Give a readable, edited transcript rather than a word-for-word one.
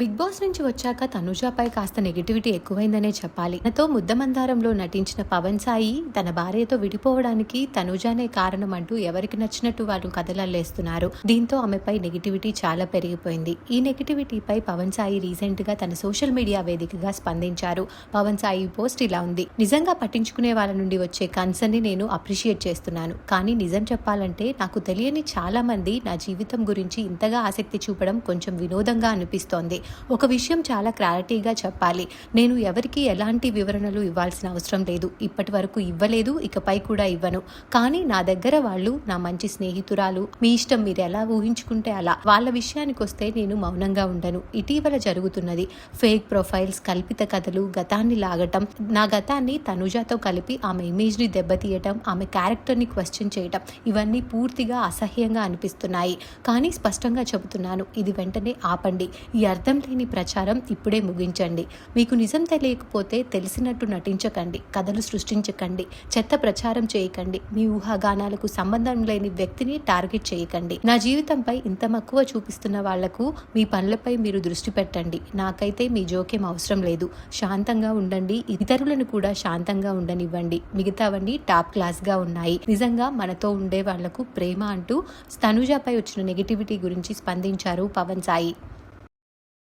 Big boss నుంచి వచ్చాక తనుజాపై కాస్త నెగిటివిటీ ఎక్కువైందనే చెప్పాలి. తనతో ముద్దమందారంలో నటించిన పవన్ సాయి తన భార్యతో విడిపోవడానికి తనుజానే కారణం అంటూ ఎవరికి నచ్చినట్టు వాళ్ళు కథలల్లేస్తున్నారు. దీంతో ఆమెపై నెగిటివిటీ చాలా పెరిగిపోయింది. ఈ నెగిటివిటీపై పవన్ సాయి రీసెంట్ గా తన సోషల్ మీడియా వేదికగా స్పందించారు. పవన్ సాయి పోస్ట్ ఇలా ఉంది: నిజంగా పట్టించుకునే వాళ్ళ నుండి వచ్చే కన్సర్న్ ని నేను అప్రిషియేట్ చేస్తున్నాను. కానీ నిజం చెప్పాలంటే నాకు తెలియని చాలా మంది నా జీవితం గురించి ఇంతగా ఆసక్తి చూపడం కొంచెం వినోదంగా అనిపిస్తోంది. ఒక విషయం చాలా క్లారిటీగా చెప్పాలి. నేను ఎవరికి ఎలాంటి వివరణలు ఇవ్వాల్సిన అవసరం లేదు. ఇప్పటి వరకు ఇవ్వలేదు, ఇకపై కూడా ఇవ్వను. కానీ నా దగ్గర వాళ్ళు నా మంచి స్నేహితురాలు, మీ ఇష్టం, మీరు ఎలా ఊహించుకుంటే అలా. వాళ్ళ విషయానికి వస్తే నేను మౌనంగా ఉండను. ఇటీవల జరుగుతున్నది ఫేక్ ప్రొఫైల్స్, కల్పిత కథలు, గతాన్ని లాగటం, నా గతాన్ని తనుజాతో కలిపి ఆమె ఇమేజ్ ని దెబ్బతీయటం, ఆమె క్యారెక్టర్ ని క్వశ్చన్ చేయటం, ఇవన్నీ పూర్తిగా అసహ్యంగా అనిపిస్తున్నాయి. కానీ స్పష్టంగా చెబుతున్నాను, ఇది వెంటనే ఆపండి. ఈ అర్థం లేని ప్రచారం ఇప్పుడే ముగించండి. మీకు నిజం తెలియకపోతే తెలిసినట్టు నటించకండి, కథలు సృష్టించకండి, చెత్త ప్రచారం చేయకండి, మీ ఊహాగానాలకు సంబంధం లేని వ్యక్తిని టార్గెట్ చేయకండి. నా జీవితంపై ఇంత మక్కువ చూపిస్తున్న వాళ్లకు మీ పనులపై మీరు దృష్టి పెట్టండి. నాకైతే మీ జోక్యం అవసరం లేదు. శాంతంగా ఉండండి, ఇతరులను కూడా శాంతంగా ఉండనివ్వండి. మిగతావన్నీ టాప్ క్లాస్ గా ఉన్నాయి. నిజంగా మనతో ఉండే వాళ్లకు ప్రేమ అంటూ తనుజాపై వచ్చిన నెగిటివిటీ గురించి స్పందించారు పవన్ సాయి.